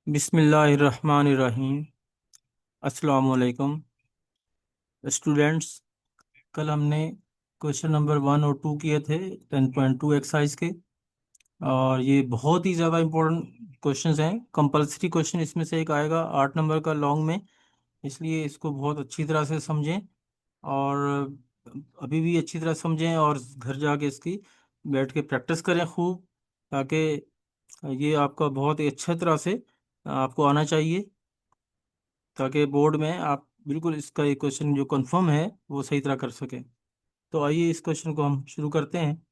बिस्मिल्लाहिर्रहमानिर्रहीम। अस्सलामुअलैकुम स्टूडेंट्स। कल हमने क्वेश्चन नंबर 1 और 2 किए थे 10.2 एक्सरसाइज के। और ये बहुत ही ज़्यादा इम्पोर्टेंट क्वेश्चंस हैं। कंपलसरी क्वेश्चन इसमें से एक आएगा 8 नंबर का लॉन्ग में, इसलिए इसको बहुत अच्छी तरह से समझें। और अभी भी अच्छी तरह समझें और घर जाके इसकी बैठ के प्रैक्टिस करें खूब, ताकि ये आपका बहुत ही अच्छा तरह से आपको आना चाहिए, ताकि बोर्ड में आप बिल्कुल इसका एक क्वेश्चन जो कंफर्म है वो सही तरह कर सकें। तो आइए इस क्वेश्चन को हम शुरू करते हैं।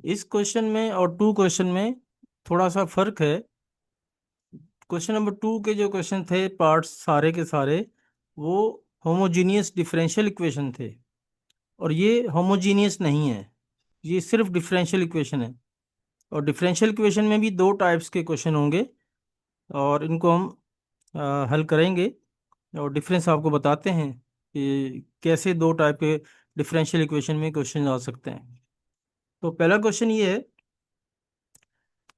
इस क्वेश्चन में और 2 क्वेश्चन में थोड़ा सा फर्क है। क्वेश्चन नंबर 2 के जो क्वेश्चन थे पार्ट्स सारे के सारे वो होमोजीनियस डिफरेंशियल इक्वेशन थे, और ये होमोजीनियस नहीं है, ये सिर्फ डिफरेंशियल इक्वेशन है। और डिफरेंशियल इक्वेशन में भी 2 टाइप्स के क्वेश्चन होंगे, और इनको हम हल करेंगे और डिफरेंस आपको बताते हैं कि कैसे 2 टाइप के डिफरेंशियल इक्वेशन में क्वेश्चन आ सकते हैं। तो पहला क्वेश्चन ये है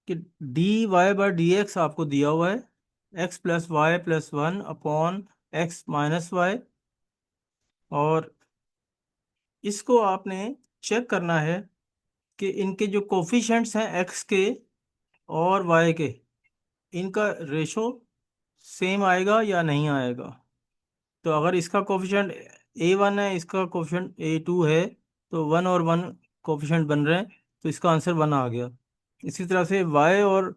कि D Y by D X आपको दिया हुआ है, X plus Y plus 1 upon X minus Y. और इसको आपने चेक करना है कि इनके जो कोफिशेंट्स हैं एक्स के और वाई के, इनका रेशो सेम आएगा या नहीं आएगा। तो अगर इसका कोफिशिएंट A1 है, इसका कोफिशिएंट A2 है, तो 1 और 1 कोफिशिएंट बन रहे हैं, तो इसका आंसर 1 आ गया। इसी तरह से y और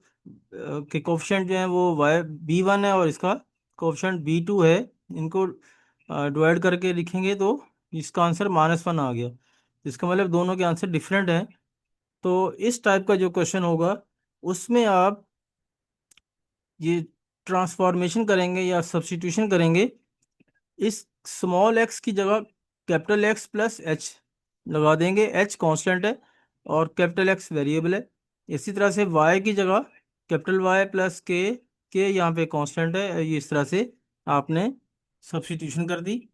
के कोफिशिएंट जो हैं वो B1 है और इसका कोफिशिएंट B2 है, इनको डिवाइड करके लिखेंगे तो इसका आंसर -1 आ गया। इसका मतलब दोनों के आंसर डिफरेंट हैं। तो इस टाइप का जो क्वेश्चन होगा उसमें आप ये ट्रांसफॉर्मेशन करेंगे या सब्स्टिट्यूशन करेंगे। इस स्मॉल एक्स की जगह कैपिटल एक्स प्लस एच लगा देंगे, एच कांस्टेंट है और कैपिटल एक्स वेरिएबल है। इसी तरह से वाई की जगह कैपिटल वाई प्लस के यहाँ पे कांस्टेंट है। ये इस तरह से आपने सब्स्टिट्यूशन कर दी,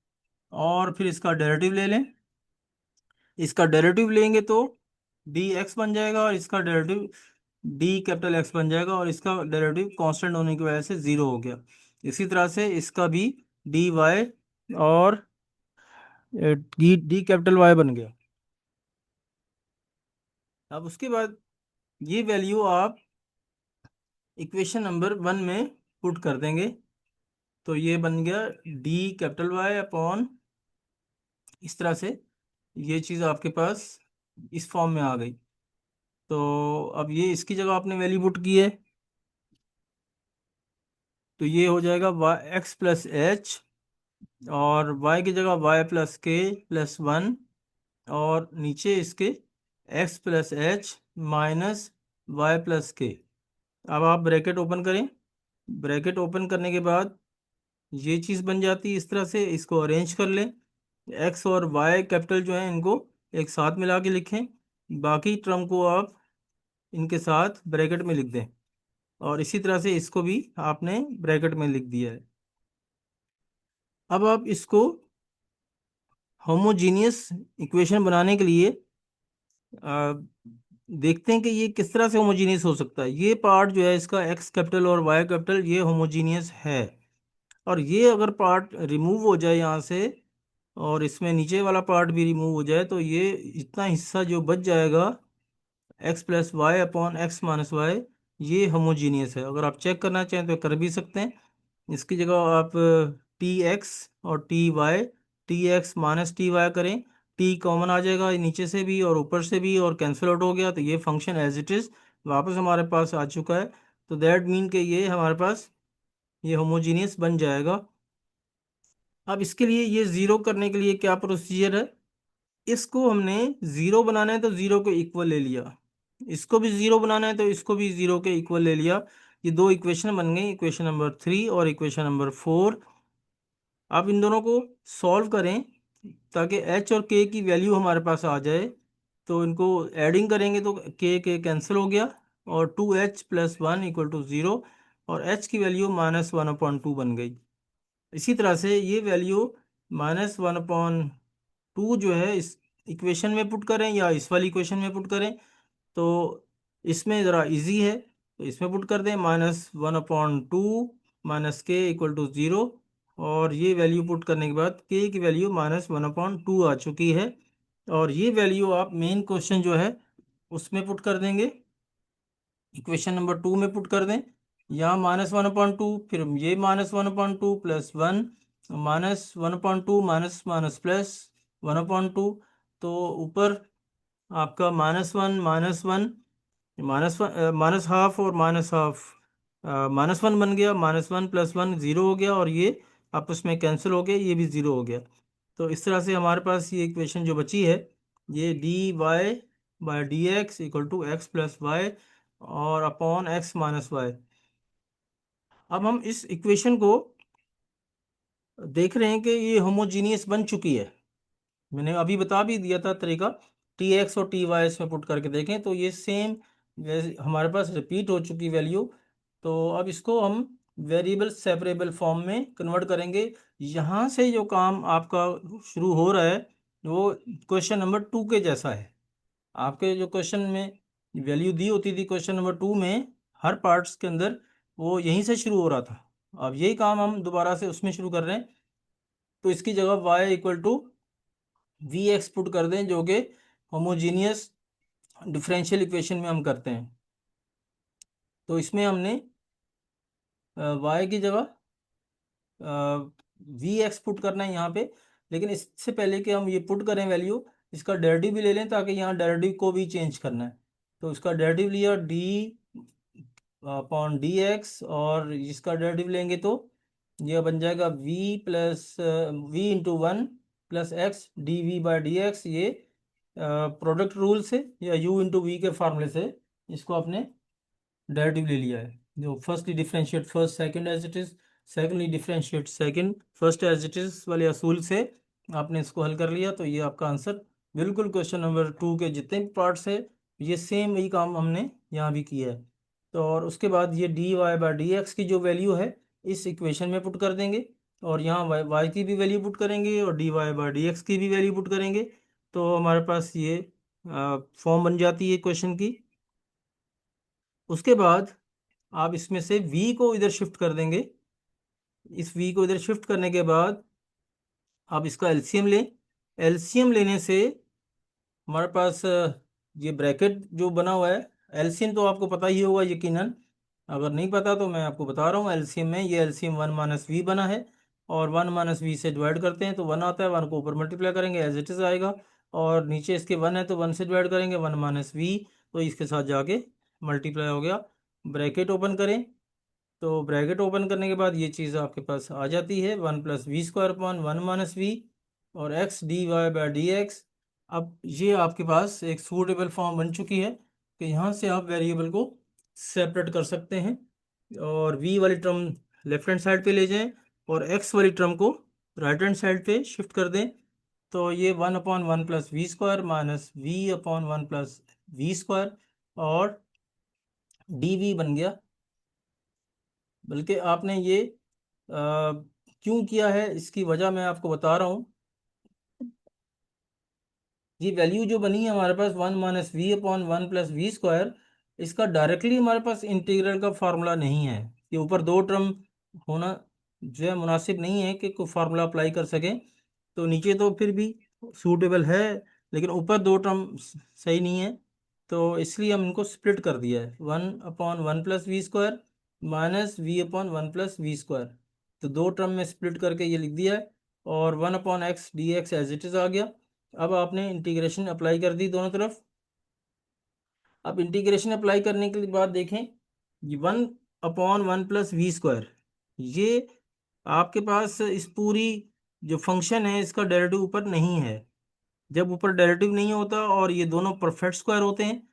और फिर इसका डेरिवेटिव ले लें। इसका डेरिवेटिव लेंगे तो डी एक्स बन जाएगा, और इसका डेरिवेटिव डी कैपिटल एक्स बन जाएगा, और इसका डेरिवेटिव कांस्टेंट होने की वजह से 0 हो गया। इसी तरह से इसका भी डी वाई और डी डी कैपिटल वाई बन गया। अब उसके बाद ये वैल्यू आप इक्वेशन नंबर 1 में पुट कर देंगे, तो ये बन गया डी कैपिटल वाई अपॉन, इस तरह से ये चीज़ आपके पास इस फॉर्म में आ गई। तो अब ये इसकी जगह आपने वैल्यू पुट की है, तो ये हो जाएगा वाई एक्स प्लस एच, और वाई की जगह वाई प्लस के प्लस 1, और नीचे इसके X plus H minus Y plus K. अब आप ब्रैकेट ओपन करें। ब्रैकेट ओपन करने के बाद ये चीज़ बन जाती है इस तरह से। इसको अरेंज कर लें। एक्स और वाई कैपिटल जो है इनको एक साथ मिला के लिखें, बाकी टर्म को आप इनके साथ ब्रैकेट में लिख दें, और इसी तरह से इसको भी आपने ब्रैकेट में लिख दिया है। अब आप इसको होमोजीनियस इक्वेशन बनाने के लिए आ, देखते हैं कि ये किस तरह से होमोजीनियस हो सकता है। ये पार्ट जो है इसका एक्स कैपिटल और वाई कैपिटल ये होमोजीनियस है, और ये अगर पार्ट रिमूव हो जाए यहाँ से, और इसमें नीचे वाला पार्ट भी रिमूव हो जाए, तो ये इतना हिस्सा जो बच जाएगा X plus Y upon X minus Y, ये होमोजीनियस है। अगर आप चेक करना चाहें तो कर भी सकते हैं। इसकी जगह आप टी एक्स और T X minus T Y करें, टी कॉमन आ जाएगा नीचे से भी और ऊपर से भी, और कैंसिल आउट हो गया, तो ये फंक्शन एज इट इज़ वापस हमारे पास आ चुका है। तो दैट मीन कि ये हमारे पास ये होमोजीनियस बन जाएगा। अब इसके लिए ये ज़ीरो करने के लिए क्या प्रोसीजर है। इसको हमने ज़ीरो बनाना है तो ज़ीरो के इक्वल ले लिया, इसको भी ज़ीरो बनाना है तो इसको भी ज़ीरो के इक्वल ले लिया। ये 2 इक्वेशन बन गई, इक्वेशन नंबर 3 और इक्वेशन नंबर 4। अब इन दोनों को सॉल्व करें ताकि एच और के की वैल्यू हमारे पास आ जाए। तो इनको एडिंग करेंगे तो के कैंसिल हो गया, और 2h+1 = 0, और h की वैल्यू -1/2 बन गई। इसी तरह से ये वैल्यू -1/2 जो है इस इक्वेशन में पुट करें या इस वाली इक्वेशन में पुट करें, तो इसमें ज़रा इजी है। तो इसमें पुट कर दें, -1/2 माइनस के इक्वल टू 0। और ये वैल्यू पुट करने के बाद के की वैल्यू -1/2 आ चुकी है। और ये वैल्यू आप मेन क्वेश्चन जो है उसमें पुट कर देंगे, इक्वेशन नंबर 2 में पुट कर दें। यहाँ -1/2, फिर ये -1/2 +1, -1/2 माइनस माइनस +1/2। तो ऊपर आपका -1 -1 माइनस हाफ और माइनस हाफ, -1 बन गया, -1 + 1 0 हो गया, और ये आपस में कैंसिल हो गया, ये भी 0 हो गया। तो इस तरह से हमारे पास ये इक्वेशन जो बची है, ये dy/dx equal to x + y और अपॉन x - y। अब हम इस इक्वेशन को देख रहे हैं कि ये होमोजीनियस बन चुकी है। मैंने अभी बता भी दिया था तरीका, tx और ty इसमें पुट करके देखें तो ये सेम हमारे पास रिपीट हो चुकी वैल्यू। तो अब इसको हम वेरिएबल सेपरेबल फॉर्म में कन्वर्ट करेंगे। यहाँ से जो काम आपका शुरू हो रहा है वो क्वेश्चन नंबर 2 के जैसा है। आपके जो क्वेश्चन में वैल्यू दी होती थी क्वेश्चन नंबर 2 में, हर पार्ट्स के अंदर वो यहीं से शुरू हो रहा था। अब यही काम हम दोबारा से उसमें शुरू कर रहे हैं। तो इसकी जगह y equal to V X put कर दें, जो कि होमोजीनियस डिफरेंशियल इक्वेशन में हम करते हैं। तो इसमें हमने y की जगह वी एक्स पुट करना है यहाँ पे। लेकिन इससे पहले कि हम ये पुट करें वैल्यू, इसका डेरिवेटिव भी ले लें, ताकि यहाँ डेरिवेटिव को भी चेंज करना है। तो इसका डेरिवेटिव लिया d/dx, और इसका डेरिवेटिव लेंगे तो यह बन जाएगा v/1 + x dv/dx। ये प्रोडक्ट रूल से या u/v के फार्मूले से इसको आपने डेरिवेटिव ले लिया है। जो firstly differentiate first second as it is, secondly differentiate second first as it is वाले असूल से आपने इसको हल कर लिया। तो ये आपका आंसर बिल्कुल क्वेश्चन नंबर 2 के जितने भी पार्ट्स है, ये सेम वही काम हमने यहाँ भी किया है। तो और उसके बाद ये dy/dx की जो वैल्यू है इस इक्वेशन में पुट कर देंगे, और यहाँ y की भी वैल्यू पुट करेंगे और dy/dx की भी वैल्यू पुट करेंगे। तो हमारे पास ये फॉर्म बन जाती है क्वेश्चन की। उसके बाद आप इसमें से v को इधर शिफ्ट कर देंगे। इस v को इधर शिफ्ट करने के बाद आप इसका एलसीएम लें। एलसीएम लेने से हमारे पास ये ब्रैकेट जो बना हुआ है, एलसीएम तो आपको पता ही होगा यकीनन। अगर नहीं पता तो मैं आपको बता रहा हूँ। एलसीएम में ये एलसीएम 1 - v बना है, और 1 - v से डिवाइड करते हैं तो 1 आता है। 1 को ऊपर मल्टीप्लाई करेंगे एज इट इज़ आएगा, और नीचे इसके 1 है तो 1 से डिवाइड करेंगे 1 - v, तो इसके साथ जाके मल्टीप्लाई हो गया। ब्रैकेट ओपन करें, तो ब्रैकेट ओपन करने के बाद ये चीज़ आपके पास आ जाती है 1 + v²/1 - v और x dy/dx। अब ये आपके पास एक सूटेबल फॉर्म बन चुकी है कि यहाँ से आप वेरिएबल को सेपरेट कर सकते हैं, और v वाली टर्म लेफ्ट हैंड साइड पे ले जाएं और x वाली टर्म को राइट हैंड साइड पे शिफ्ट कर दें। तो ये 1/1 + v² माइनस v/1 + v², और dv बन गया। बल्कि आपने ये क्यों किया है इसकी वजह मैं आपको बता रहा हूँ। ये वैल्यू जो बनी है हमारे पास 1 - v/1 + v², इसका डायरेक्टली हमारे पास इंटीग्रल का फार्मूला नहीं है। ये ऊपर दो टर्म होना जो है मुनासिब नहीं है कि कोई फार्मूला अप्लाई कर सकें। तो नीचे तो फिर भी सूटेबल है, लेकिन ऊपर दो टर्म सही नहीं है। तो इसलिए हम इनको स्प्लिट कर दिया है, 1/1 + v² माइनस v/1 + v²। तो दो टर्म में स्प्लिट करके ये लिख दिया है, और 1/x dx as it is आ गया। अब आपने इंटीग्रेशन अप्लाई कर दी दोनों तरफ। अब इंटीग्रेशन अप्लाई करने के बाद देखें, ये 1/1 + v², ये आपके पास इस पूरी जो फंक्शन है इसका डेरिवेटिव ऊपर नहीं है। जब ऊपर डेरिवेटिव नहीं होता और ये दोनों परफेक्ट स्क्वायर होते हैं,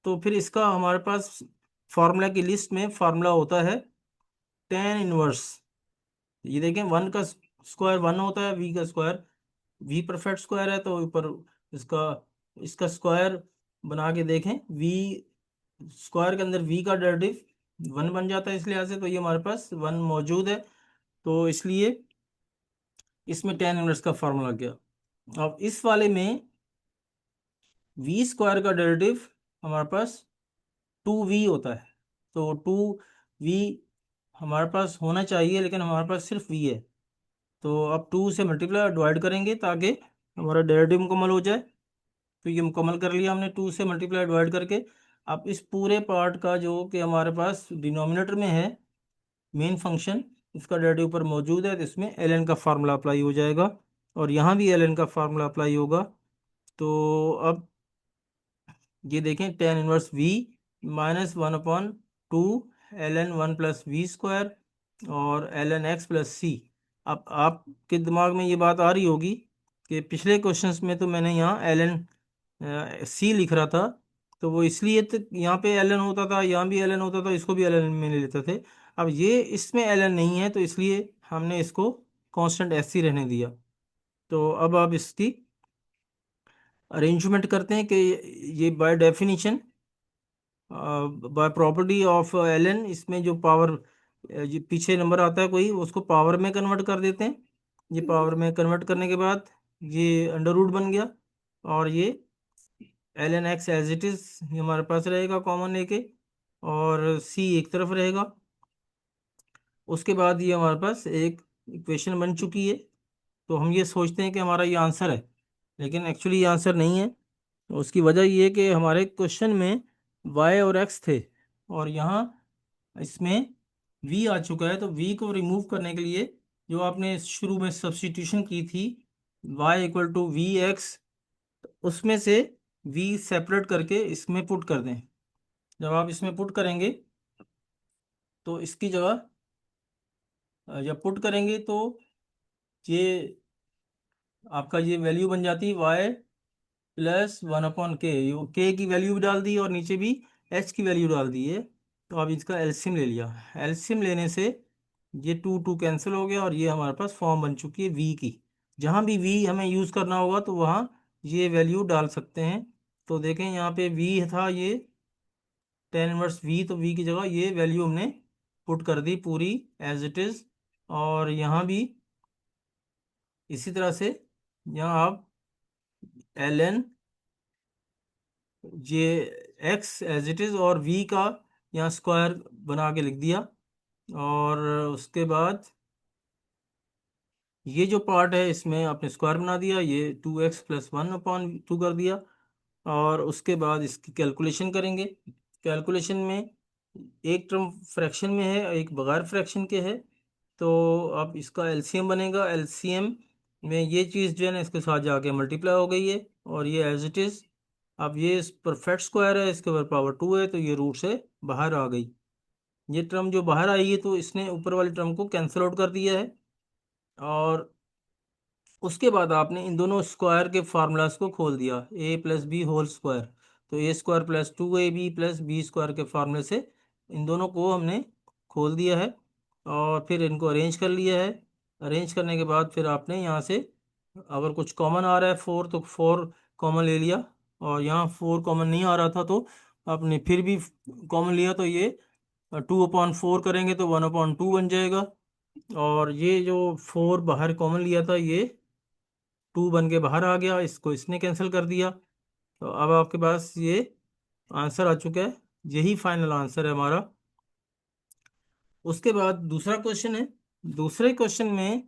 तो फिर इसका हमारे पास फार्मूला की लिस्ट में फार्मूला होता है tan इनवर्स। ये देखें, 1 का स्क्वायर 1 होता है, v का स्क्वायर, v परफेक्ट स्क्वायर है तो ऊपर इसका इसका स्क्वायर बना के देखें, v स्क्वायर के अंदर v का डेरिवेटिव 1 बन जाता है। इस लिहाज से तो ये हमारे पास 1 मौजूद है, तो इसलिए इसमें tan इनवर्स का फार्मूला गया। अब इस वाले में v² का डेरिवेटिव हमारे पास 2v होता है। तो 2v हमारे पास होना चाहिए, लेकिन हमारे पास सिर्फ v है। तो अब 2 से मल्टीप्लाई डिवाइड करेंगे ताकि हमारा डेरिवेटिव मुकम्मल हो जाए। तो ये मुकम्मल कर लिया हमने 2 से मल्टीप्लाई डिवाइड करके। अब इस पूरे पार्ट का जो कि हमारे पास डिनोमिनेटर में है मेन फंक्शन, इसका डेरिवेटिव ऊपर मौजूद है, तो इसमें ln का फार्मूला अप्लाई हो जाएगा और यहाँ भी ln का फार्मूला अप्लाई होगा। तो अब ये देखें, tan inverse v minus 1/2 ln 1 + v² और ln x + c। अब आपके दिमाग में ये बात आ रही होगी कि पिछले क्वेश्चंस में तो मैंने यहाँ ln c लिख रहा था, तो वो इसलिए तो यहाँ पे ln होता था, यहाँ भी ln होता था, इसको भी ln में ले लेते थे। अब ये इसमें ln नहीं है, तो इसलिए हमने इसको कांस्टेंट sc रहने दिया। तो अब आप इसकी अरेंजमेंट करते हैं कि ये by definition, by property of ln, इसमें जो पावर ये पीछे नंबर आता है कोई, उसको पावर में कन्वर्ट कर देते हैं। ये पावर में कन्वर्ट करने के बाद ये अंडर रूट बन गया, और ये ln x as it is हमारे पास रहेगा कॉमन लेके, और c एक तरफ रहेगा। उसके बाद ये हमारे पास एक इक्वेशन बन चुकी है। तो हम ये सोचते हैं कि हमारा ये आंसर है, लेकिन एक्चुअली ये आंसर नहीं है। उसकी वजह ये है कि हमारे क्वेश्चन में y और x थे, और यहाँ इसमें v आ चुका है। तो v को रिमूव करने के लिए जो आपने शुरू में सब्स्टिट्यूशन की थी, y = vx, उसमें से v सेपरेट करके इसमें पुट कर दें। जब आप इसमें पुट करेंगे तो इसकी जगह जब पुट करेंगे तो ये आपका ये वैल्यू बन जाती है y + 1/k। k की वैल्यू भी डाल दी और नीचे भी h की वैल्यू डाल दी है। तो अब इसका एलसीएम ले लिया। एलसीएम लेने से ये 2 2 कैंसिल हो गया, और ये हमारे पास फॉर्म बन चुकी है v की। जहाँ भी v हमें यूज़ करना होगा तो वहाँ ये वैल्यू डाल सकते हैं। तो देखें, यहाँ पे v था ये टेन इनवर्स v, तो v की जगह ये वैल्यू हमने पुट कर दी पूरी एज इट इज़। और यहाँ भी इसी तरह से यहाँ आप ln ये x एज इट इज़ और v का यहाँ स्क्वायर बना के लिख दिया। और उसके बाद ये जो पार्ट है इसमें आपने स्क्वायर बना दिया, ये 2x + 1/2 कर दिया। और उसके बाद इसकी कैलकुलेशन करेंगे। कैलकुलेशन में एक टर्म फ्रैक्शन में है, एक बगैर फ्रैक्शन के है। तो अब इसका एलसीएम बनेगा। एलसीएम में ये चीज़ जो है ना, इसके साथ जाके मल्टीप्लाई हो गई है, और ये एज इट इज़। अब ये परफेक्ट स्क्वायर है, इसके ऊपर पावर 2 है, तो ये रूट से बाहर आ गई। ये टर्म जो बाहर आई है, तो इसने ऊपर वाली टर्म को कैंसिल आउट कर दिया है। और उसके बाद आपने इन दोनों स्क्वायर के फार्मूलाज को खोल दिया, a + b² तो a² + 2ab + b² के फार्मूले से इन दोनों को हमने खोल दिया है, और फिर इनको अरेंज कर लिया है। अरेंज करने के बाद फिर आपने यहाँ से अगर कुछ कॉमन आ रहा है 4, तो 4 कॉमन ले लिया। और यहाँ 4 कॉमन नहीं आ रहा था, तो आपने फिर भी कॉमन लिया, तो ये 2/4 करेंगे तो 1/2 बन जाएगा। और ये जो 4 बाहर कॉमन लिया था, ये 2 बन के बाहर आ गया, इसको इसने कैंसिल कर दिया। तो अब आपके पास ये आंसर आ चुका है। यही फाइनल आंसर है हमारा। उसके बाद दूसरा क्वेश्चन है। दूसरे क्वेश्चन में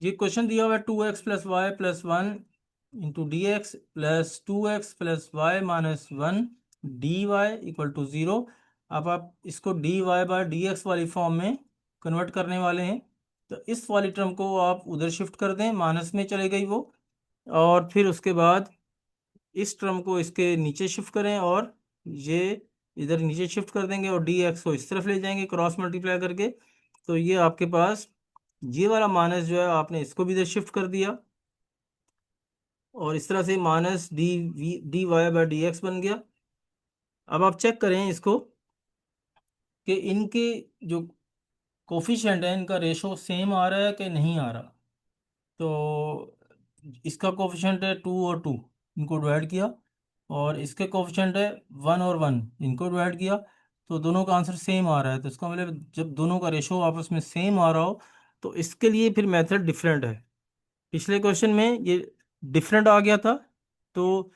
ये क्वेश्चन दिया हुआ है 2x + y + 1 × dx + 2x + y - 1 dy = 0। अब आप इसको dy/dx वाली फॉर्म में कन्वर्ट करने वाले हैं। तो इस वाली टर्म को आप उधर शिफ्ट कर दें, माइनस में चले गई वो। और फिर उसके बाद इस टर्म को इसके नीचे शिफ्ट करें, और ये इधर नीचे शिफ्ट कर देंगे, और dx को इस तरफ ले जाएंगे क्रॉस मल्टीप्लाई करके। तो ये आपके पास ये वाला माइनस जो है, आपने इसको भी इधर शिफ्ट कर दिया, और इस तरह से -dy/dx बन गया। अब आप चेक करें इसको कि इनके जो कोफिशिएंट है, इनका रेशो सेम आ रहा है कि नहीं आ रहा। तो इसका कोफिशिएंट है 2 और 2, इनको डिवाइड किया, और इसके कोफिशिएंट है 1 और 1, इनको डिवाइड किया। तो दोनों का आंसर सेम आ रहा है। तो इसका मतलब जब दोनों का रेशो आपस में सेम आ रहा हो, तो इसके लिए फिर मेथड डिफरेंट है। पिछले क्वेश्चन में ये डिफरेंट आ गया था, तो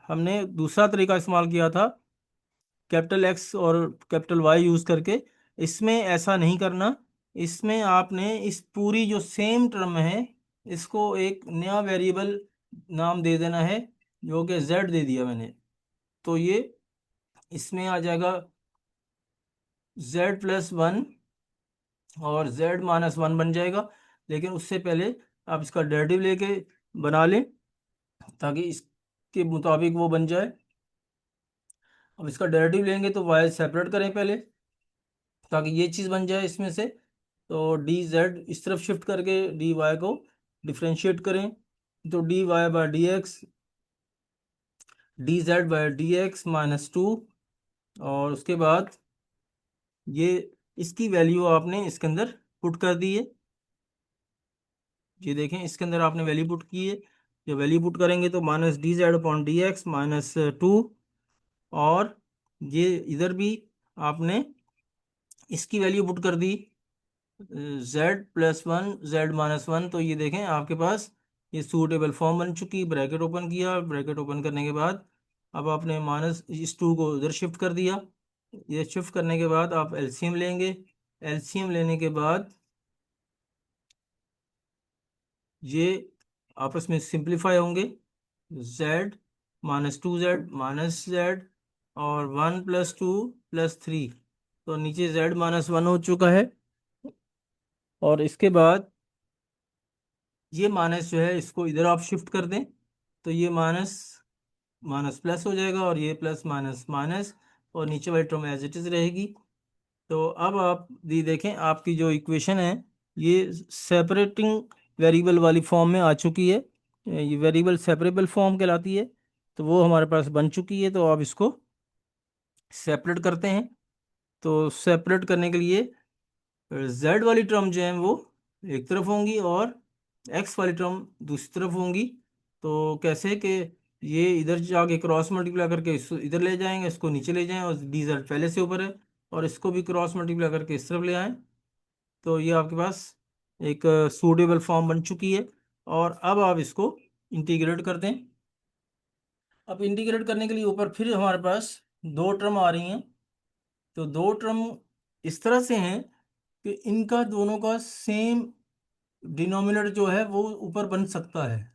हमने दूसरा तरीका इस्तेमाल किया था कैपिटल एक्स और कैपिटल वाई यूज करके। इसमें ऐसा नहीं करना। इसमें आपने इस पूरी जो सेम टर्म है इसको एक नया वेरिएबल नाम दे देना है, जो कि z दे दिया मैंने। तो ये इसमें आ जाएगा z+1 और z-1 बन जाएगा। लेकिन उससे पहले आप इसका डेरिवेटिव लेके बना लें ताकि इसके मुताबिक वो बन जाए। अब इसका डेरिवेटिव लेंगे तो y सेपरेट करें पहले ताकि ये चीज़ बन जाए इसमें से। तो डी जेड इस तरफ शिफ्ट करके डी वाई को डिफ्रेंशिएट करें। तो D Y by D X, D Z by D X -2। और उसके बाद ये इसकी वैल्यू आपने इसके अंदर पुट कर दी है। ये देखें इसके अंदर आपने वैल्यू पुट की है। ये वैल्यू पुट करेंगे तो -dz/dx -2। और ये इधर भी आपने इसकी वैल्यू पुट कर दी z+1 z-1। तो ये देखें आपके पास ये सूटेबल फॉर्म बन चुकी। ब्रैकेट ओपन किया, ब्रैकेट ओपन करने के बाद अब आपने -2 को उधर शिफ्ट कर दिया। ये शिफ्ट करने के बाद आप एलसीएम लेंगे। एलसीएम लेने के बाद ये आपस में सिंप्लीफाई होंगे। z -2z-z और 1+2+3। तो नीचे z-1 हो चुका है। और इसके बाद ये माइनस जो है इसको इधर आप शिफ्ट कर दें तो ये माइनस माइनस प्लस हो जाएगा और ये प्लस माइनस माइनस, और नीचे वाली टर्म एज इट इज रहेगी। तो अब आप ये देखें आपकी जो इक्वेशन है ये सेपरेटिंग वेरिएबल वाली फॉर्म में आ चुकी है। ये वेरिएबल सेपरेबल फॉर्म कहलाती है। तो वो हमारे पास बन चुकी है। तो आप इसको सेपरेट करते हैं। तो सेपरेट करने के लिए z वाली टर्म जो है वो एक तरफ होंगी और x वाली टर्म दूसरी तरफ होंगी। तो कैसे कि ये इधर जाके क्रॉस मल्टीप्लाई करके इसको इधर ले जाएंगे, इसको नीचे ले जाएं, और डी जेड पहले से ऊपर है और इसको भी क्रॉस मल्टीप्लाई करके इस तरफ ले आएं। तो ये आपके पास एक सूटेबल फॉर्म बन चुकी है। और अब आप इसको इंटीग्रेट कर दें। अब इंटीग्रेट करने के लिए ऊपर फिर हमारे पास दो टर्म आ रही हैं। तो दो टर्म इस तरह से हैं कि इनका दोनों का सेम डिनोमिनेटर जो है वो ऊपर बन सकता है।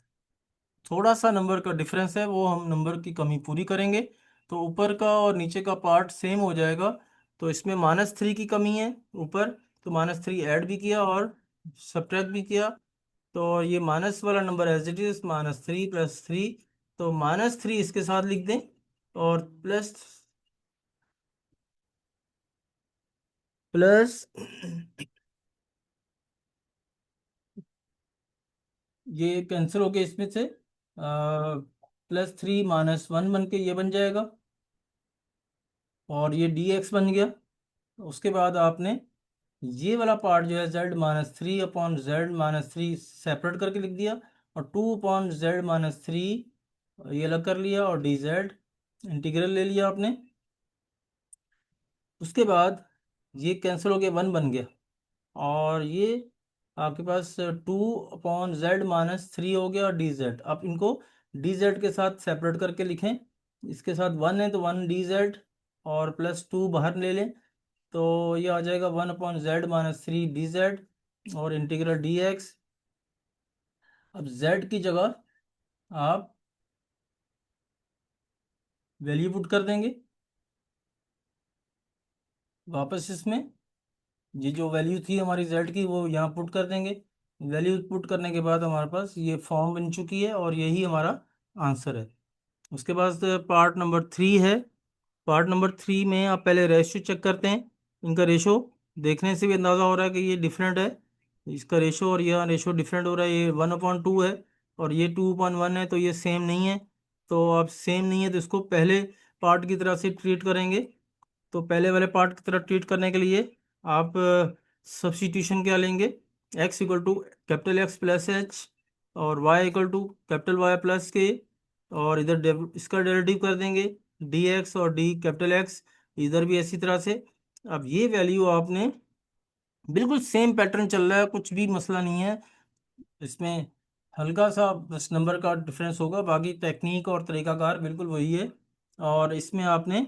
थोड़ा सा नंबर का डिफरेंस है, वो हम नंबर की कमी पूरी करेंगे तो ऊपर का और नीचे का पार्ट सेम हो जाएगा। तो इसमें -3 की कमी है ऊपर, तो -3 ऐड भी किया और सब्ट्रैक्ट भी किया। तो ये माइनस वाला नंबर एज इट इज -3+3। तो -3 इसके साथ लिख दें और प्लस प्लस ये कैंसिल हो गया इसमें से +3 -1 बन के ये बन जाएगा और ये dx बन गया। उसके बाद आपने ये वाला पार्ट जो है z-3/z-3 सेपरेट करके लिख दिया और 2/z-3 ये अलग कर लिया और dz इंटीग्रल ले लिया आपने। उसके बाद ये कैंसिल हो गया, 1 बन गया और ये आपके पास 2/z-3 हो गया और dz। अब इनको dz के साथ सेपरेट करके लिखें। इसके साथ 1 है तो 1 dz और +2 बाहर ले लें। तो ये आ जाएगा 1/z-3 dz और इंटीग्रल dx। अब z की जगह आप वैल्यू पुट कर देंगे वापस इसमें। ये जो वैल्यू थी हमारी z की वो यहाँ पुट कर देंगे। वैल्यू पुट करने के बाद हमारे पास ये फॉर्म बन चुकी है और यही हमारा आंसर है। उसके बाद पार्ट नंबर 3 है। पार्ट नंबर 3 में आप पहले रेशो चेक करते हैं। इनका रेशो देखने से भी अंदाज़ा हो रहा है कि ये डिफरेंट है। इसका रेशो और यह रेशो डिफरेंट हो रहा है। ये 1/2 है और ये 2/1 है, तो ये सेम नहीं है। तो अब सेम नहीं है तो इसको पहले पार्ट की तरह से ट्रीट करेंगे। तो पहले वाले पार्ट की तरह ट्रीट करने के लिए आप सब्स्टिट्यूशन क्या लेंगे, x = X+H और y = Y+K। और इधर इसका डेरिवेटिव कर देंगे dx और D, इधर भी इसी तरह से। अब ये वैल्यू आपने बिल्कुल सेम पैटर्न चल रहा है, कुछ भी मसला नहीं है इसमें। हल्का सा बस नंबर का डिफरेंस होगा, बाकी टेक्निक और तरीकाकार बिल्कुल वही है। और इसमें आपने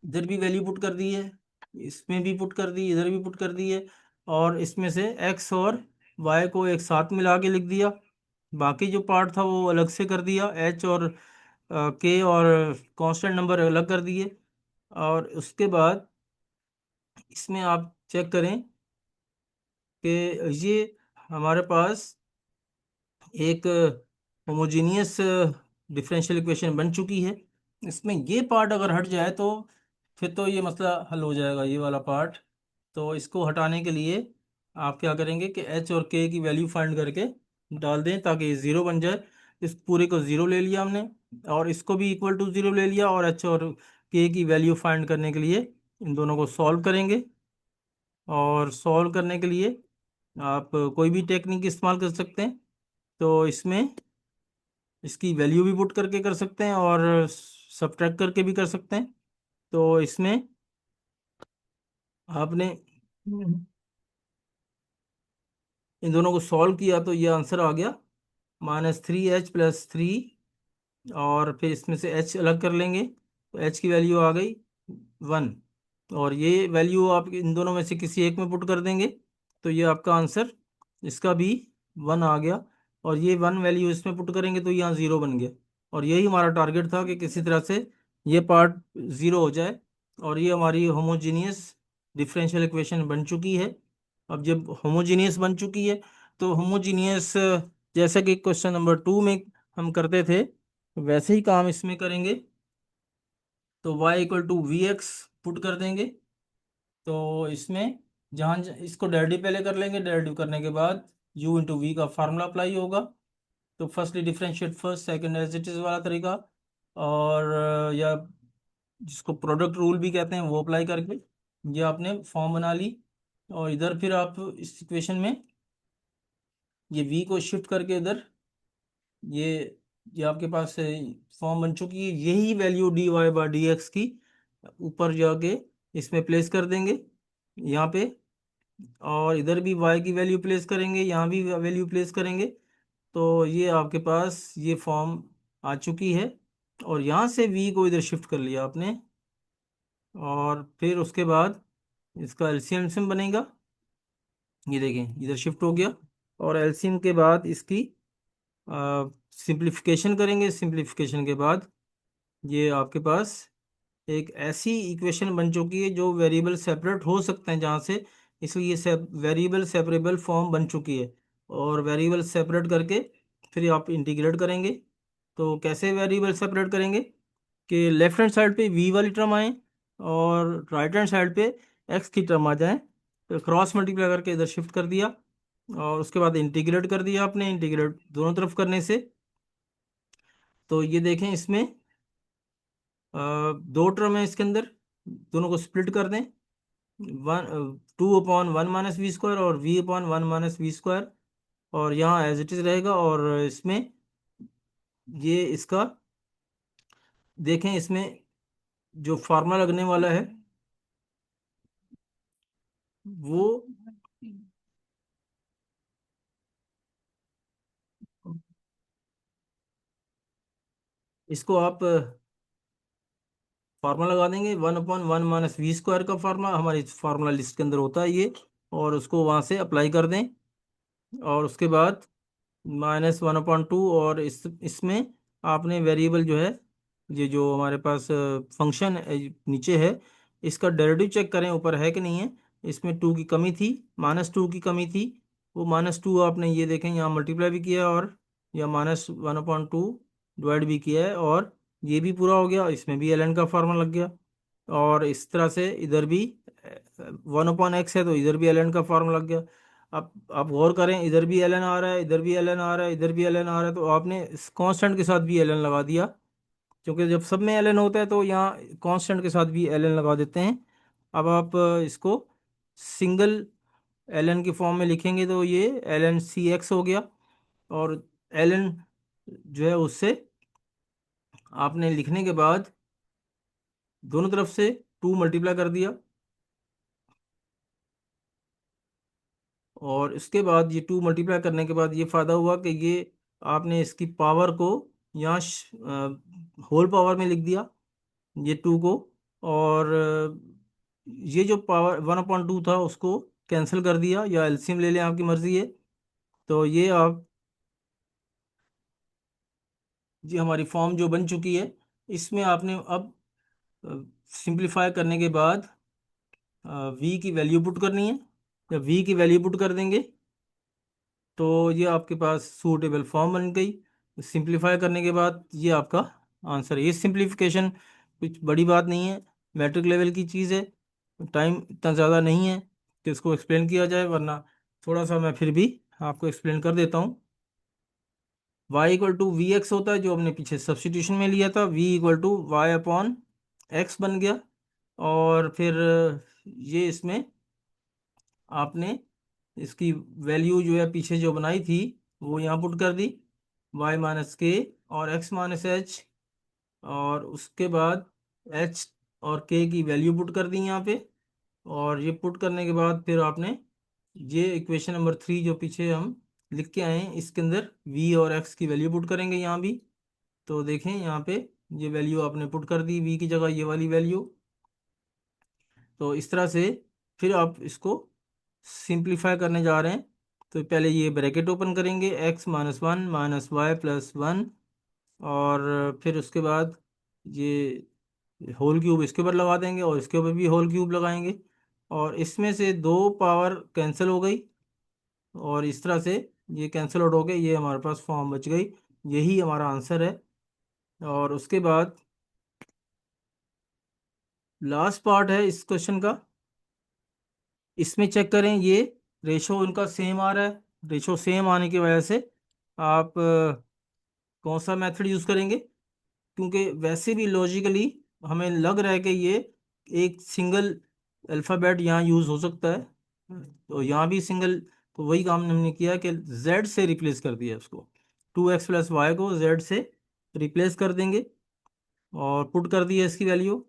इधर भी वैल्यू पुट कर दी है, इसमें भी पुट कर दी, इधर भी पुट कर दी है, और इसमें से एक्स और वाई को एक साथ मिला के लिख दिया। बाकी जो पार्ट था वो अलग से कर दिया, एच और के और कांस्टेंट नंबर अलग कर दिए। और उसके बाद इसमें आप चेक करें कि ये हमारे पास एक होमोजीनियस डिफरेंशियल इक्वेशन बन चुकी है। इसमें ये पार्ट अगर हट जाए तो फिर तो ये मसला हल हो जाएगा, ये वाला पार्ट। तो इसको हटाने के लिए आप क्या करेंगे कि एच और के की वैल्यू फाइंड करके डाल दें ताकि ये ज़ीरो बन जाए। इस पूरे को ज़ीरो ले लिया हमने, और इसको भी इक्वल टू ज़ीरो ले लिया, और एच और के की वैल्यू फाइंड करने के लिए इन दोनों को सॉल्व करेंगे। और सॉल्व करने के लिए आप कोई भी टेक्निक इस्तेमाल कर सकते हैं। तो इसमें इसकी वैल्यू भी पुट करके कर सकते हैं और सब्ट्रैक्ट करके भी कर सकते हैं। तो इसमें आपने इन दोनों को सॉल्व किया तो ये आंसर आ गया -3h+3। और फिर इसमें से h अलग कर लेंगे तो h की वैल्यू आ गई 1। और ये वैल्यू आप इन दोनों में से किसी एक में पुट कर देंगे तो ये आपका आंसर, इसका भी 1 आ गया। और ये 1 वैल्यू इसमें पुट करेंगे तो यहाँ 0 बन गया। और यही हमारा टारगेट था कि किसी तरह से ये पार्ट 0 हो जाए। और ये हमारी होमोजीनियस डिफरेंशियल इक्वेशन बन चुकी है। अब जब होमोजीनियस बन चुकी है तो होमोजीनियस, जैसा कि क्वेश्चन नंबर 2 में हम करते थे वैसे ही काम इसमें करेंगे। तो y = vx पुट कर देंगे। तो इसमें जहाँ इसको डेरिवेटिव पहले कर लेंगे, डेरिवेटिव करने के बाद u × v का फार्मूला अप्लाई होगा। तो firstly differentiate first, second as it is वाला तरीका, और या जिसको प्रोडक्ट रूल भी कहते हैं वो अप्लाई करके ये आपने फॉर्म बना ली। और इधर फिर आप इस इक्वेशन में ये v को शिफ्ट करके इधर ये ये आपके पास फॉर्म बन चुकी है। यही वैल्यू dy/dx की ऊपर जाके इसमें प्लेस कर देंगे यहाँ पे। और इधर भी y की वैल्यू प्लेस करेंगे, यहाँ भी वैल्यू प्लेस करेंगे। तो ये आपके पास ये फॉर्म आ चुकी है। और यहाँ से v को इधर शिफ्ट कर लिया आपने, और फिर उसके बाद इसका एलसीएम बनेगा। ये देखें इधर शिफ्ट हो गया। और एलसीएम के बाद इसकी सिंप्लीफिकेशन करेंगे। सिंप्लीफिकेशन के बाद ये आपके पास एक ऐसी इक्वेशन बन चुकी है जो वेरिएबल सेपरेट हो सकते हैं जहाँ से, इसलिए ये वेरिएबल सेपरेबल फॉर्म बन चुकी है। और वेरिएबल सेपरेट करके फिर आप इंटीग्रेट करेंगे। तो कैसे वेरिएबल सेपरेट करेंगे कि लेफ्ट हैंड साइड पे v वाली टर्म आए और राइट हैंड साइड पे x की टर्म आ जाए। तो क्रॉस मल्टीप्लाई करके इधर शिफ्ट कर दिया, और उसके बाद इंटीग्रेट कर दिया आपने। इंटीग्रेट दोनों तरफ करने से तो ये देखें इसमें दो टर्म है इसके अंदर, दोनों को स्प्लिट कर दें। 2/1 - v² और v/1 - v²। और यहाँ एज इट इज़ रहेगा। और इसमें ये इसका देखें, इसमें जो फार्मूला लगने वाला है वो इसको आप फार्मूला लगा देंगे 1/1 - v² का फार्मूला हमारी फार्मूला लिस्ट के अंदर होता है ये। और उसको वहाँ से अप्लाई कर दें। और उसके बाद -1/2। और इसमें आपने वेरिएबल जो है, ये जो हमारे पास फंक्शन नीचे है, इसका डेरिवेटिव चेक करें ऊपर है कि नहीं है। इसमें 2 की कमी थी, -2 की कमी थी। वो -2 आपने ये देखें यहाँ मल्टीप्लाई भी किया, और या -1/2 डिवाइड भी किया है। और ये भी पूरा हो गया, इसमें भी ln का फार्मूला लग गया। और इस तरह से इधर भी 1/x है तो इधर भी ln का फार्मूला लग गया। अब आप गौर करें, इधर भी ln आ रहा है, इधर भी ln आ रहा है, इधर भी ln आ रहा है। तो आपने इस कांस्टेंट के साथ भी ln लगा दिया, क्योंकि जब सब में ln होता है तो यहाँ कांस्टेंट के साथ भी ln लगा देते हैं। अब आप इसको सिंगल ln की फॉर्म में लिखेंगे तो ये ln(cx) हो गया। और ln जो है उससे आपने लिखने के बाद दोनों तरफ से 2 मल्टीप्लाई कर दिया। और इसके बाद ये 2 मल्टीप्लाई करने के बाद ये फ़ायदा हुआ कि ये आपने इसकी पावर को यहाँ होल पावर में लिख दिया, ये 2 को। और ये जो पावर 1/2 था उसको कैंसिल कर दिया, या एलसीएम ले लें, आपकी मर्जी है। तो ये आप, ये हमारी फॉर्म जो बन चुकी है, इसमें आपने अब सिंप्लीफाई करने के बाद वी की वैल्यू पुट करनी है। जब वी की वैल्यू पुट कर देंगे तो ये आपके पास सूटेबल फॉर्म बन गई। सिंप्लीफाई करने के बाद ये आपका आंसर है। ये सिंप्लीफिकेशन कुछ बड़ी बात नहीं है, मैट्रिक लेवल की चीज़ है। टाइम इतना ज़्यादा नहीं है कि इसको एक्सप्लेन किया जाए, वरना थोड़ा सा मैं फिर भी आपको एक्सप्लेन कर देता हूँ। y=vx होता है, जो हमने पीछे सब्स्टिट्यूशन में लिया था। v=y/x बन गया। और फिर ये इसमें आपने इसकी वैल्यू जो है पीछे जो बनाई थी वो यहाँ पुट कर दी, y-k और x-h। और उसके बाद h और k की वैल्यू पुट कर दी यहाँ पे। और ये पुट करने के बाद फिर आपने ये इक्वेशन नंबर 3 जो पीछे हम लिख के आए हैं, इसके अंदर v और x की वैल्यू पुट करेंगे यहाँ भी। तो देखें यहाँ पे ये वैल्यू आपने पुट कर दी, v की जगह ये वाली वैल्यू। तो इस तरह से फिर आप इसको सिंप्लीफाई करने जा रहे हैं। तो पहले ये ब्रैकेट ओपन करेंगे, x-1 - y+1। और फिर उसके बाद ये होल क्यूब इसके ऊपर लगा देंगे और इसके ऊपर भी होल क्यूब लगाएंगे। और इसमें से दो पावर कैंसिल हो गई, और इस तरह से ये कैंसिल आउट हो गए, ये हमारे पास फॉर्म बच गई। यही हमारा आंसर है। और उसके बाद लास्ट पार्ट है इस क्वेश्चन का। इसमें चेक करें, ये रेशो उनका सेम आ रहा है। रेशो सेम आने की वजह से आप कौन सा मेथड यूज़ करेंगे, क्योंकि वैसे भी लॉजिकली हमें लग रहा है कि ये एक सिंगल अल्फ़ाबेट यहाँ यूज़ हो सकता है। तो यहाँ भी सिंगल, तो वही काम हमने किया कि z से रिप्लेस कर दिया उसको। 2x+y को z से रिप्लेस कर देंगे और पुट कर दिया इसकी वैल्यू।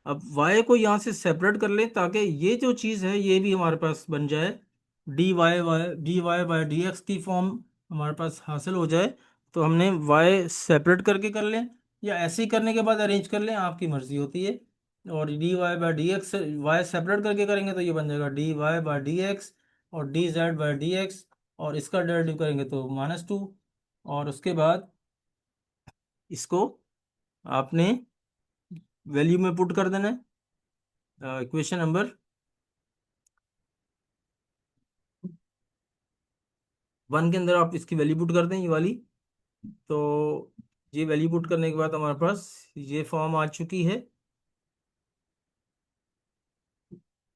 अब y को यहाँ से सेपरेट कर लें ताकि ये जो चीज़ है ये भी हमारे पास बन जाए, dy/dx की फॉर्म हमारे पास हासिल हो जाए। तो हमने y सेपरेट करके कर लें, या ऐसे ही करने के बाद अरेंज कर लें, आपकी मर्जी होती है। और dy/dx y सेपरेट करके करेंगे तो ये बन जाएगा dy/dx, और dz/dx, और इसका डेरिवेटिव करेंगे तो -2। और उसके बाद इसको आपने वैल्यू में पुट कर देना है। इक्वेशन नंबर 1 के अंदर आप इसकी वैल्यू पुट कर दें, ये वाली। तो ये वैल्यू पुट करने के बाद हमारे पास ये फॉर्म आ चुकी है,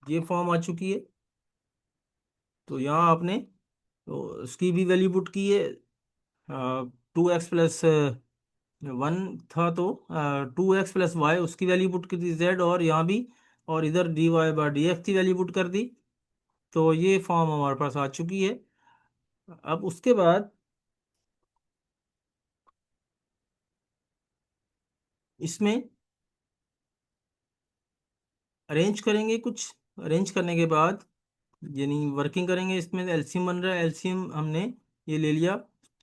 ये फॉर्म आ चुकी है। तो यहाँ आपने तो इसकी भी वैल्यू पुट की है। 2x+1 था, तो 2x+y उसकी वैल्यू पुट की थी z, और यहाँ भी। और इधर dy/dx की वैल्यू पुट कर दी। तो ये फॉर्म हमारे पास आ चुकी है। अब उसके बाद इसमें अरेंज करेंगे कुछ। अरेंज करने के बाद यानी वर्किंग करेंगे, इसमें एलसीएम बन रहा है। एलसीएम हमने ये ले लिया,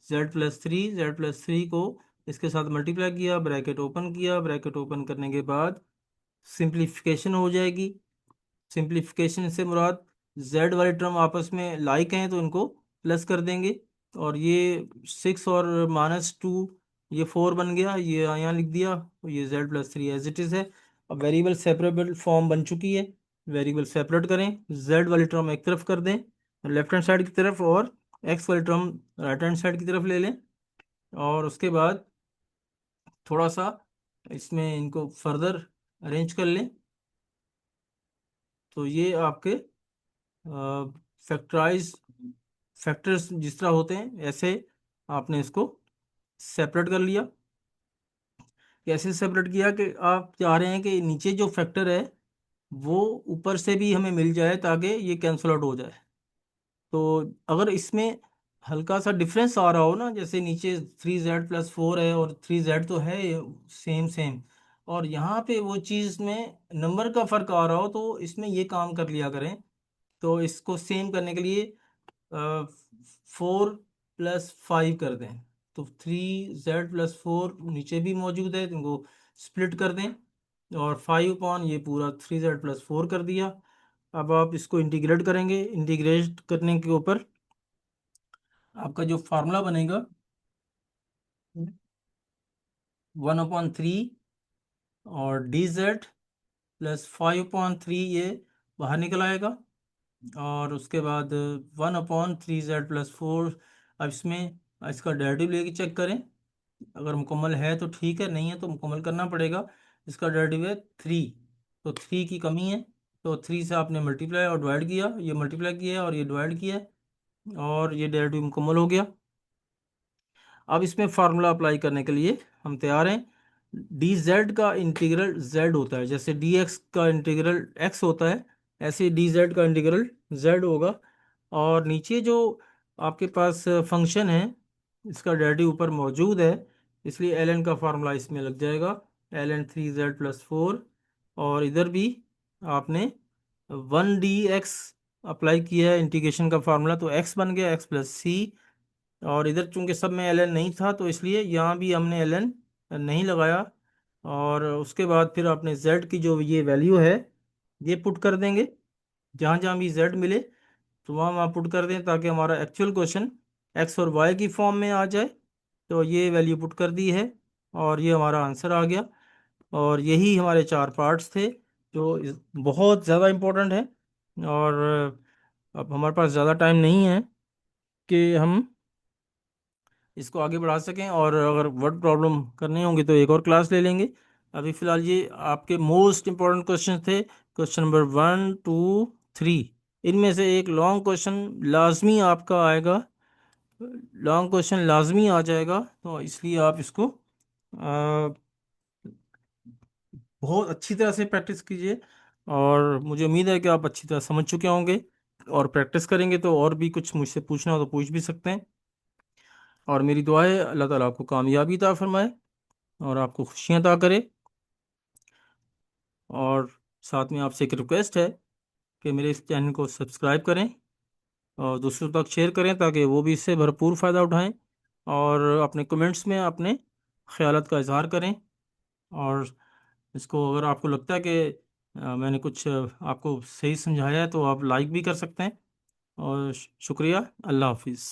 z+3 को इसके साथ मल्टीप्लाई किया, ब्रैकेट ओपन किया। ब्रैकेट ओपन करने के बाद सिंप्लीफिकेशन हो जाएगी। सिंप्लीफिकेशन से मुराद z वाली टर्म आपस में लाइक हैं तो इनको प्लस कर देंगे। और ये 6 और -2, ये 4 बन गया, ये यहाँ लिख दिया। और ये z+3 एज इट इज़ है। अब वेरिएबल सेपरेबल फॉर्म बन चुकी है। वेरिएबल सेपरेट करें, z वाली टर्म एक तरफ कर दें लेफ्ट हैंड साइड की तरफ, और x वाली टर्म राइट हैंड साइड की तरफ ले लें। और उसके बाद थोड़ा सा इसमें इनको फर्दर अरेंज कर लें। तो ये आपके फैक्टराइज फैक्टर्स जिस तरह होते हैं ऐसे आपने इसको सेपरेट कर लिया। कैसे सेपरेट किया कि आप चाह रहे हैं कि नीचे जो फैक्टर है वो ऊपर से भी हमें मिल जाए ताकि ये कैंसल आउट हो जाए। तो अगर इसमें हल्का सा डिफरेंस आ रहा हो ना, जैसे नीचे 3z+4 है और 3z तो है सेम सेम, और यहाँ पे वो चीज़ में नंबर का फ़र्क आ रहा हो, तो इसमें ये काम कर लिया करें। तो इसको सेम करने के लिए 4+5 कर दें। तो 3z+4 नीचे भी मौजूद है, तो इनको स्प्लिट कर दें। और 5 अपॉन ये पूरा 3z+4 कर दिया। अब आप इसको इंटीग्रेट करेंगे, इंटीग्रेट करने के ऊपर आपका जो फार्मूला बनेगा 1/3 और dz+5/3 ये बाहर निकल आएगा। और उसके बाद 1/3z+4। अब इसमें इसका डेरिवेटिव लेके चेक करें, अगर मुकम्मल है तो ठीक है, नहीं है तो मुकम्मल करना पड़ेगा। इसका डेरिवेटिव है 3, तो 3 की कमी है, तो 3 से आपने मल्टीप्लाई और डिवाइड किया, ये मल्टीप्लाई किया और ये डिवाइड किया, और ये डेरिवेटिव मुकम्मल हो गया। अब इसमें फार्मूला अप्लाई करने के लिए हम तैयार हैं। डी जेड का इंटीग्रल जेड होता है, जैसे डी एक्स का इंटीग्रल एक्स होता है, ऐसे डी जेड का इंटीग्रल जेड होगा। और नीचे जो आपके पास फंक्शन है इसका डेरिवेटिव ऊपर मौजूद है, इसलिए एल एन का फार्मूला इसमें लग जाएगा, ln 3z+4। और इधर भी आपने 1 dx अप्लाई किया है इंटीग्रेशन का फार्मूला, तो x बन गया x+c। और इधर चूंकि सब में एल एन नहीं था तो इसलिए यहाँ भी हमने एल एन नहीं लगाया। और उसके बाद फिर आपने जेड की जो ये वैल्यू है ये पुट कर देंगे, जहाँ जहाँ भी जेड मिले तो वहाँ वहाँ पुट कर दें, ताकि हमारा एक्चुअल क्वेश्चन एक्स और वाई की फॉर्म में आ जाए। तो ये वैल्यू पुट कर दी है और ये हमारा आंसर आ गया। और यही हमारे 4 पार्ट्स थे जो बहुत ज़्यादा इम्पोर्टेंट है। और अब हमारे पास ज़्यादा टाइम नहीं है कि हम इसको आगे बढ़ा सकें, और अगर वर्ड प्रॉब्लम करनी होंगी तो एक और क्लास ले लेंगे। अभी फ़िलहाल ये आपके मोस्ट इम्पोर्टेंट क्वेश्चन थे, क्वेश्चन नंबर 1 2 3। इनमें से एक लॉन्ग क्वेश्चन लाजमी आपका आएगा, लॉन्ग क्वेश्चन लाजमी आ जाएगा, तो इसलिए आप इसको बहुत अच्छी तरह से प्रैक्टिस कीजिए। और मुझे उम्मीद है कि आप अच्छी तरह समझ चुके होंगे, और प्रैक्टिस करेंगे तो और भी कुछ मुझसे पूछना हो तो पूछ भी सकते हैं। और मेरी दुआ है अल्लाह ताला आपको कामयाबी अता फरमाए और आपको खुशियाँ अता करे। और साथ में आपसे एक रिक्वेस्ट है कि मेरे इस चैनल को सब्सक्राइब करें और दूसरों तक शेयर करें, ताकि वो भी इससे भरपूर फ़ायदा उठाएं। और अपने कमेंट्स में अपने ख्यालात का इजहार करें। और इसको अगर आपको लगता है कि मैंने कुछ आपको सही समझाया है तो आप लाइक भी कर सकते हैं। और शुक्रिया। अल्लाह हाफिज़।